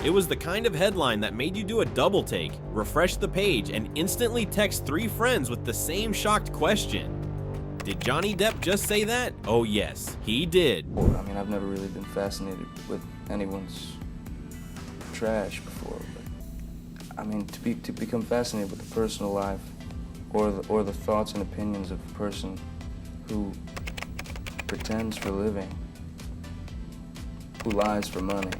It was the kind of headline that made you do a double take, refresh the page, and instantly text 3 friends with the same shocked question. Did Johnny Depp just say that? Oh yes, he did. I mean, I've never really been fascinated with anyone's trash before, but I mean, to become fascinated with the personal life or the thoughts and opinions of a person who pretends for a living, who lies for money,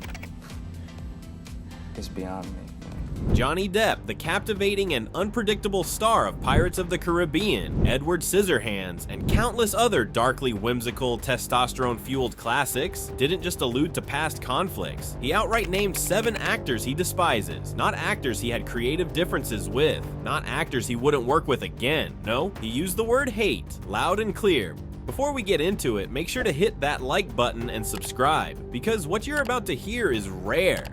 is beyond me. Johnny Depp, the captivating and unpredictable star of Pirates of the Caribbean, Edward Scissorhands, and countless other darkly whimsical, testosterone-fueled classics, didn't just allude to past conflicts. He outright named 7 actors he despises, not actors he had creative differences with, not actors he wouldn't work with again. No, he used the word hate, loud and clear. Before we get into it, make sure to hit that like button and subscribe, because what you're about to hear is rare.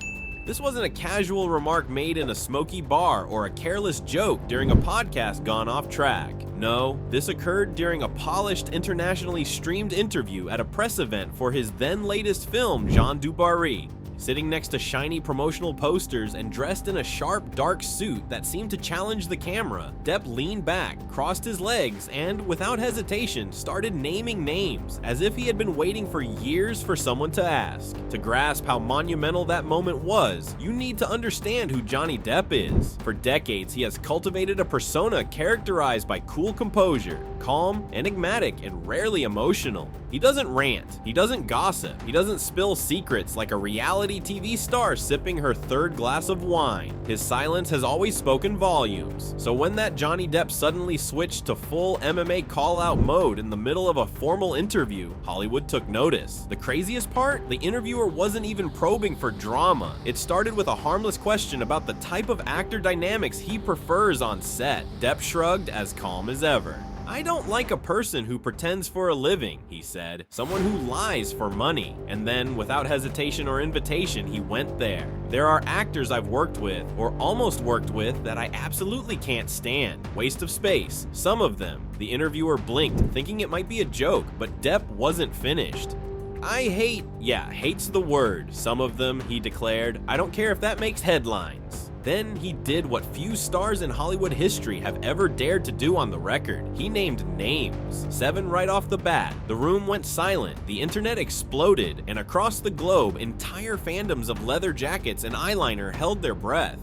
This wasn't a casual remark made in a smoky bar or a careless joke during a podcast gone off track. No, this occurred during a polished, internationally streamed interview at a press event for his then latest film, Jean du Barry. Sitting next to shiny promotional posters and dressed in a sharp, dark suit that seemed to challenge the camera, Depp leaned back, crossed his legs, and, without hesitation, started naming names, as if he had been waiting for years for someone to ask. To grasp how monumental that moment was, you need to understand who Johnny Depp is. For decades, he has cultivated a persona characterized by cool composure, calm, enigmatic, and rarely emotional. He doesn't rant, he doesn't gossip, he doesn't spill secrets like a reality TV star sipping her 3rd glass of wine. His silence has always spoken volumes. So when that Johnny Depp suddenly switched to full MMA call-out mode in the middle of a formal interview, Hollywood took notice. The craziest part? The interviewer wasn't even probing for drama. It started with a harmless question about the type of actor dynamics he prefers on set. Depp shrugged, as calm as ever. I don't like a person who pretends for a living, he said. Someone who lies for money. And then, without hesitation or invitation, he went there. There are actors I've worked with, or almost worked with, that I absolutely can't stand. Waste of space. Some of them. The interviewer blinked, thinking it might be a joke, but Depp wasn't finished. Hate's the word. Some of them, he declared. I don't care if that makes headlines. Then he did what few stars in Hollywood history have ever dared to do on the record. He named names. 7 right off the bat. The room went silent, the internet exploded, and across the globe, entire fandoms of leather jackets and eyeliner held their breath.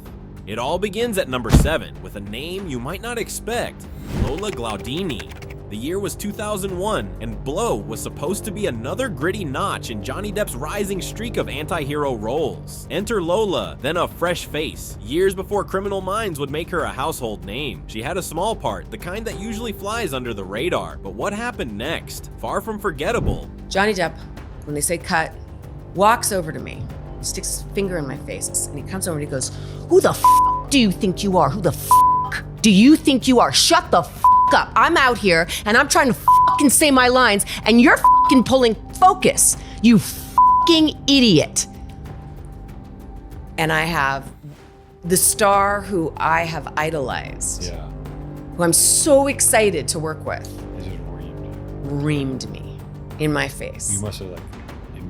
It all begins at number 7, with a name you might not expect, Lola Glaudini. The year was 2001, and Blow was supposed to be another gritty notch in Johnny Depp's rising streak of anti-hero roles. Enter Lola, then a fresh face. Years before Criminal Minds would make her a household name. She had a small part, the kind that usually flies under the radar. But what happened next? Far from forgettable. Johnny Depp, when they say cut, walks over to me, sticks his finger in my face, and he comes over and he goes, "Who the f*** do you think you are? Who the f*** do you think you are? Shut the f*** up. I'm out here and I'm trying to fucking say my lines and you're fucking pulling focus, you fucking idiot." And I have the star who I have idolized, who I'm so excited to work with, It just reamed me in my face. You must have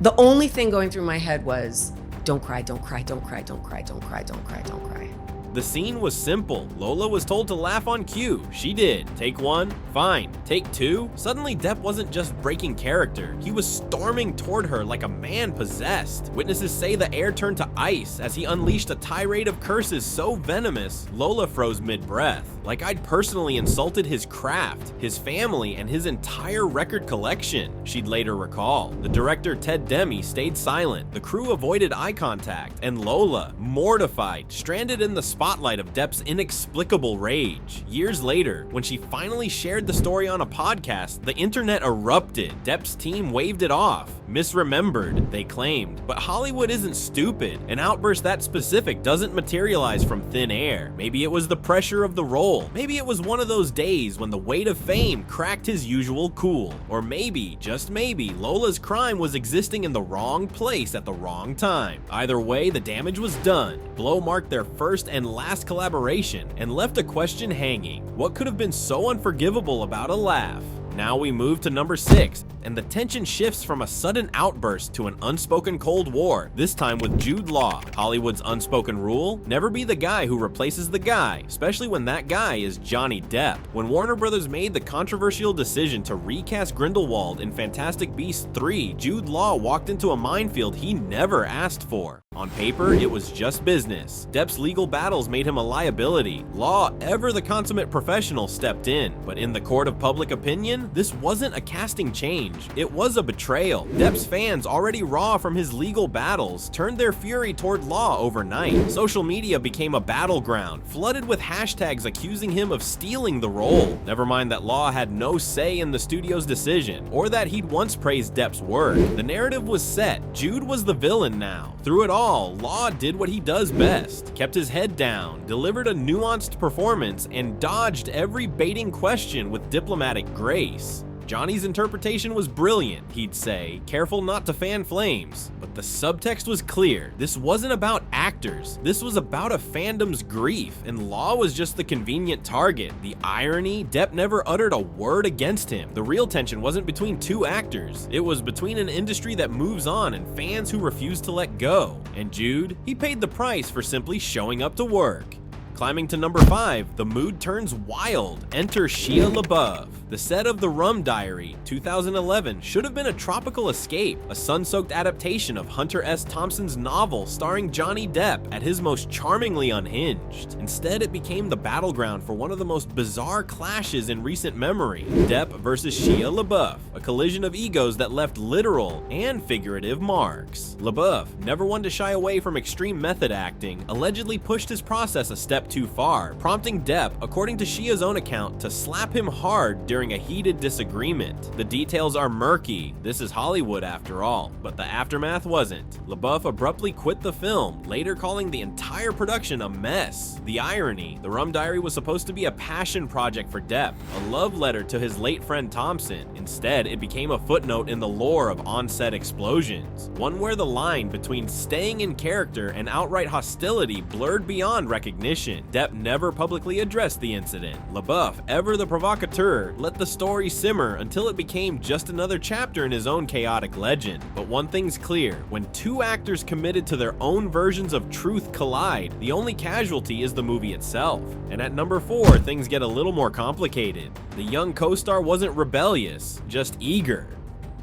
The only thing going through my head was, don't cry, don't cry, don't cry, don't cry, don't cry, don't cry, don't cry. The scene was simple. Lola was told to laugh on cue. She did. Take 1, fine. Take 2, suddenly Depp wasn't just breaking character. He was storming toward her like a man possessed. Witnesses say the air turned to ice as he unleashed a tirade of curses so venomous, Lola froze mid-breath. Like I'd personally insulted his craft, his family, and his entire record collection, she'd later recall. The director Ted Demme stayed silent. The crew avoided eye contact, and Lola, mortified, stranded in the spotlight of Depp's inexplicable rage. Years later, when she finally shared the story on a podcast, the internet erupted. Depp's team waved it off. Misremembered, they claimed. But Hollywood isn't stupid. An outburst that specific doesn't materialize from thin air. Maybe it was the pressure of the role. Maybe it was one of those days when the weight of fame cracked his usual cool. Or maybe, just maybe, Lola's crime was existing in the wrong place at the wrong time. Either way, the damage was done. Blow marked their first and last collaboration and left a question hanging. What could have been so unforgivable about a laugh? Now we move to number 6, and the tension shifts from a sudden outburst to an unspoken Cold War, this time with Jude Law. Hollywood's unspoken rule: never be the guy who replaces the guy, especially when that guy is Johnny Depp. When Warner Brothers made the controversial decision to recast Grindelwald in Fantastic Beasts 3, Jude Law walked into a minefield he never asked for. On paper, it was just business. Depp's legal battles made him a liability. Law, ever the consummate professional, stepped in. But in the court of public opinion, this wasn't a casting change. It was a betrayal. Depp's fans, already raw from his legal battles, turned their fury toward Law overnight. Social media became a battleground, flooded with hashtags accusing him of stealing the role. Never mind that Law had no say in the studio's decision, or that he'd once praised Depp's work. The narrative was set. Jude was the villain now. Through it all, Law did what he does best: kept his head down, delivered a nuanced performance, and dodged every baiting question with diplomatic grace. Johnny's interpretation was brilliant, he'd say, careful not to fan flames. But the subtext was clear. This wasn't about actors. This was about a fandom's grief, and Law was just the convenient target. The irony: Depp never uttered a word against him. The real tension wasn't between two actors. It was between an industry that moves on and fans who refuse to let go. And Jude, he paid the price for simply showing up to work. Climbing to number 5, the mood turns wild. Enter Shia LaBeouf. The set of The Rum Diary, 2011, should have been a tropical escape, a sun-soaked adaptation of Hunter S. Thompson's novel starring Johnny Depp at his most charmingly unhinged. Instead, it became the battleground for one of the most bizarre clashes in recent memory: Depp versus Shia LaBeouf, a collision of egos that left literal and figurative marks. LaBeouf, never one to shy away from extreme method acting, allegedly pushed his process a step too far, prompting Depp, according to Shia's own account, to slap him hard during a heated disagreement. The details are murky. This is Hollywood after all, but the aftermath wasn't. LaBeouf abruptly quit the film, later calling the entire production a mess. The irony: The Rum Diary was supposed to be a passion project for Depp, a love letter to his late friend Thompson. Instead, it became a footnote in the lore of on-set explosions, one where the line between staying in character and outright hostility blurred beyond recognition. Depp never publicly addressed the incident. LaBeouf, ever the provocateur, let the story simmer until it became just another chapter in his own chaotic legend. But one thing's clear: when two actors committed to their own versions of truth collide, the only casualty is the movie itself. And at number 4, things get a little more complicated. The young co-star wasn't rebellious, just eager.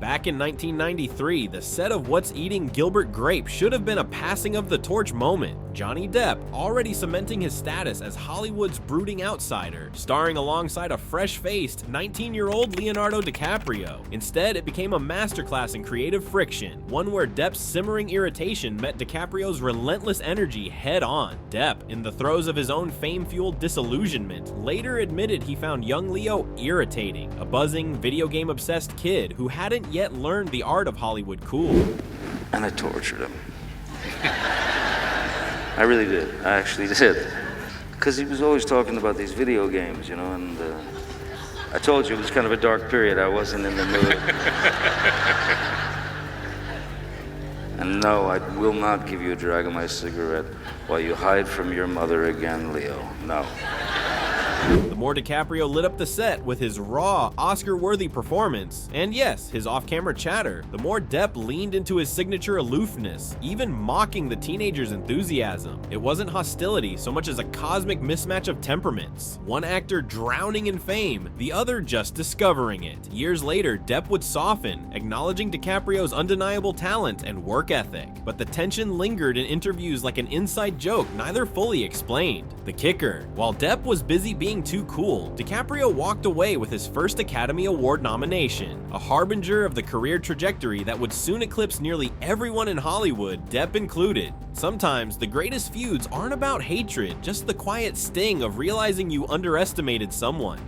Back in 1993, the set of What's Eating Gilbert Grape should have been a passing of the torch moment. Johnny Depp, already cementing his status as Hollywood's brooding outsider, starring alongside a fresh-faced 19-year-old Leonardo DiCaprio. Instead, it became a masterclass in creative friction, one where Depp's simmering irritation met DiCaprio's relentless energy head-on. Depp, in the throes of his own fame-fueled disillusionment, later admitted he found young Leo irritating, a buzzing, video game-obsessed kid who hadn't yet learned the art of Hollywood cool. And I tortured him. I really did. I actually did. Because he was always talking about these video games, you know, and I told you it was kind of a dark period. I wasn't in the mood. And no, I will not give you a drag of my cigarette while you hide from your mother again, Leo. No. The more DiCaprio lit up the set with his raw, Oscar-worthy performance, and yes, his off-camera chatter, the more Depp leaned into his signature aloofness, even mocking the teenager's enthusiasm. It wasn't hostility so much as a cosmic mismatch of temperaments. One actor drowning in fame, the other just discovering it. Years later, Depp would soften, acknowledging DiCaprio's undeniable talent and work ethic. But the tension lingered in interviews like an inside joke neither fully explained. The kicker: while Depp was busy being too cool, DiCaprio walked away with his first Academy Award nomination, a harbinger of the career trajectory that would soon eclipse nearly everyone in Hollywood, Depp included. Sometimes the greatest feuds aren't about hatred, just the quiet sting of realizing you underestimated someone.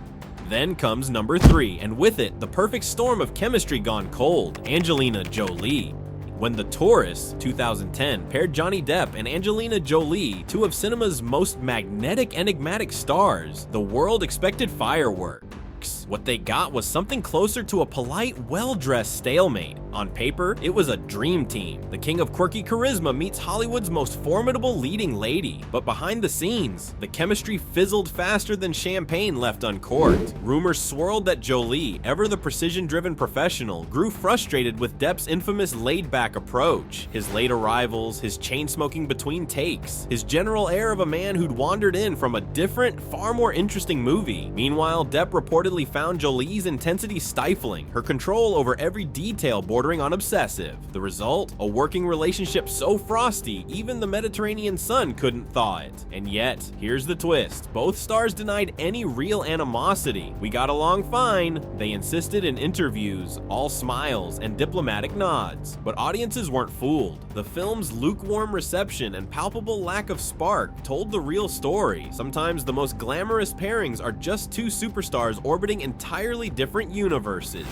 Then comes number 3, and with it, the perfect storm of chemistry gone cold: Angelina Jolie. When The Tourist, 2010, paired Johnny Depp and Angelina Jolie, two of cinema's most magnetic, enigmatic stars, the world expected fireworks. What they got was something closer to a polite, well-dressed stalemate. On paper, it was a dream team. The king of quirky charisma meets Hollywood's most formidable leading lady. But behind the scenes, the chemistry fizzled faster than champagne left uncorked. Rumors swirled that Jolie, ever the precision-driven professional, grew frustrated with Depp's infamous laid-back approach. His late arrivals, his chain-smoking between takes, his general air of a man who'd wandered in from a different, far more interesting movie. Meanwhile, Depp reportedly found Jolie's intensity stifling, her control over every detail bordering on obsessive. The result? A working relationship so frosty, even the Mediterranean sun couldn't thaw it. And yet, here's the twist. Both stars denied any real animosity. "We got along fine," they insisted in interviews, all smiles and diplomatic nods. But audiences weren't fooled. The film's lukewarm reception and palpable lack of spark told the real story. Sometimes the most glamorous pairings are just two superstars orbiting entirely different universes.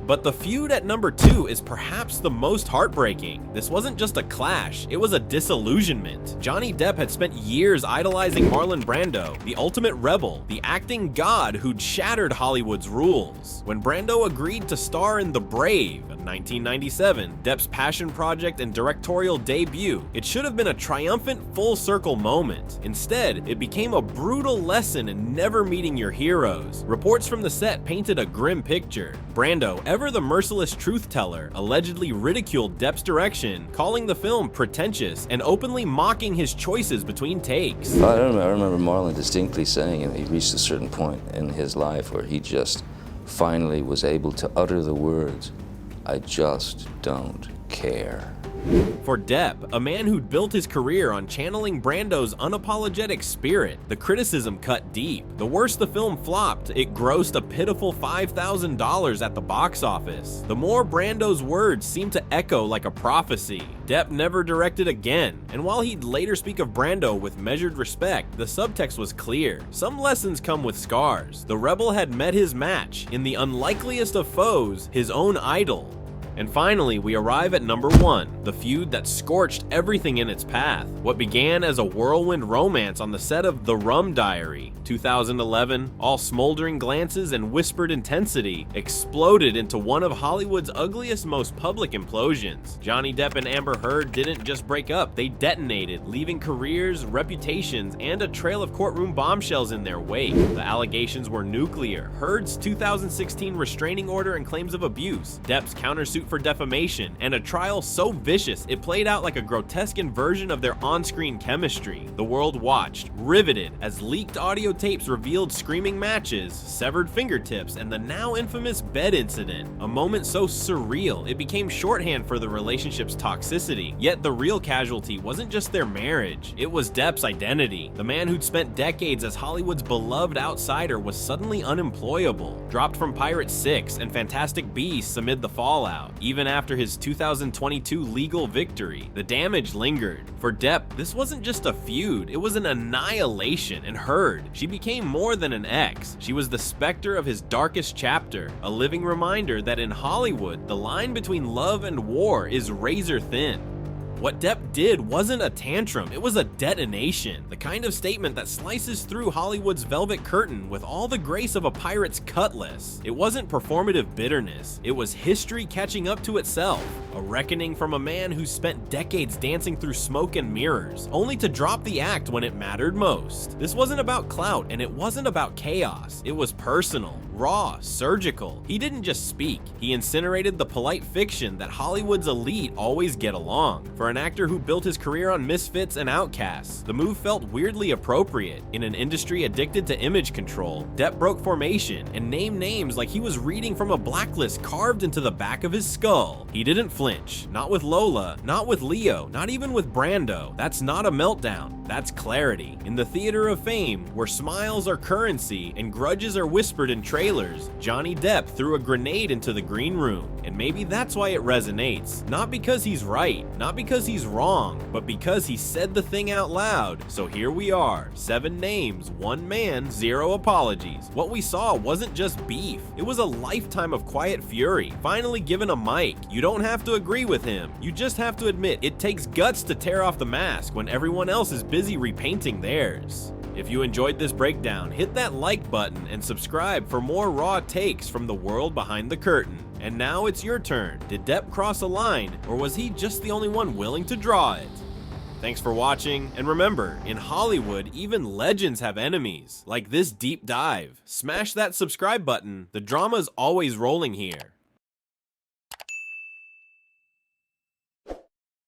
But the feud at number 2 is perhaps the most heartbreaking. This wasn't just a clash, it was a disillusionment. Johnny Depp had spent years idolizing Marlon Brando, the ultimate rebel, the acting god who'd shattered Hollywood's rules. When Brando agreed to star in The Brave of 1997, Depp's passion project and directorial debut, it should have been a triumphant full-circle moment. Instead, it became a brutal lesson in never meeting your heroes. Reports from the set painted a grim picture. Brando, ever the merciless truth-teller, allegedly ridiculed Depp's direction, calling the film pretentious and openly mocking his choices between takes. I remember Marlon distinctly saying he reached a certain point in his life where he just finally was able to utter the words, "I just don't care." For Depp, a man who'd built his career on channeling Brando's unapologetic spirit, the criticism cut deep. The worse the film flopped, it grossed a pitiful $5,000 at the box office. The more Brando's words seemed to echo like a prophecy. Depp never directed again, and while he'd later speak of Brando with measured respect, the subtext was clear. Some lessons come with scars. The rebel had met his match in the unlikeliest of foes, his own idol. And finally, we arrive at number 1, the feud that scorched everything in its path. What began as a whirlwind romance on the set of The Rum Diary, 2011, all smoldering glances and whispered intensity, exploded into one of Hollywood's ugliest, most public implosions. Johnny Depp and Amber Heard didn't just break up, they detonated, leaving careers, reputations, and a trail of courtroom bombshells in their wake. The allegations were nuclear. Heard's 2016 restraining order and claims of abuse, Depp's countersuit for defamation, and a trial so vicious it played out like a grotesque inversion of their on-screen chemistry. The world watched, riveted, as leaked audio tapes revealed screaming matches, severed fingertips, and the now infamous bed incident. A moment so surreal, it became shorthand for the relationship's toxicity. Yet the real casualty wasn't just their marriage, it was Depp's identity. The man who'd spent decades as Hollywood's beloved outsider was suddenly unemployable, dropped from Pirates 6 and Fantastic Beasts amid the fallout. Even after his 2022 legal victory, the damage lingered. For Depp, this wasn't just a feud, it was an annihilation. And Heard, she became more than an ex. She was the specter of his darkest chapter, a living reminder that in Hollywood, the line between love and war is razor thin. What Depp did wasn't a tantrum, it was a detonation. The kind of statement that slices through Hollywood's velvet curtain with all the grace of a pirate's cutlass. It wasn't performative bitterness, it was history catching up to itself. A reckoning from a man who spent decades dancing through smoke and mirrors, only to drop the act when it mattered most. This wasn't about clout, and it wasn't about chaos. It was personal, raw, surgical. He didn't just speak, he incinerated the polite fiction that Hollywood's elite always get along. For an actor who built his career on misfits and outcasts, the move felt weirdly appropriate. In an industry addicted to image control, Depp broke formation and named names like he was reading from a blacklist carved into the back of his skull. He didn't flinch, not with Lola, not with Leo, not even with Brando. That's not a meltdown, that's clarity. In the theater of fame, where smiles are currency and grudges are whispered in trailers, Johnny Depp threw a grenade into the green room. And maybe that's why it resonates. Not because he's right, not because he's wrong, but because he said the thing out loud. So here we are, 7 names, 1 man, 0 apologies. What we saw wasn't just beef, it was a lifetime of quiet fury, finally given a mic. You don't have to agree with him, you just have to admit it takes guts to tear off the mask when everyone else is busy repainting theirs. If you enjoyed this breakdown, hit that like button and subscribe for more raw takes from the world behind the curtain. And now it's your turn. Did Depp cross a line, or was he just the only one willing to draw it? Thanks for watching, and remember, in Hollywood, even legends have enemies, like this deep dive. Smash that subscribe button, the drama's always rolling here.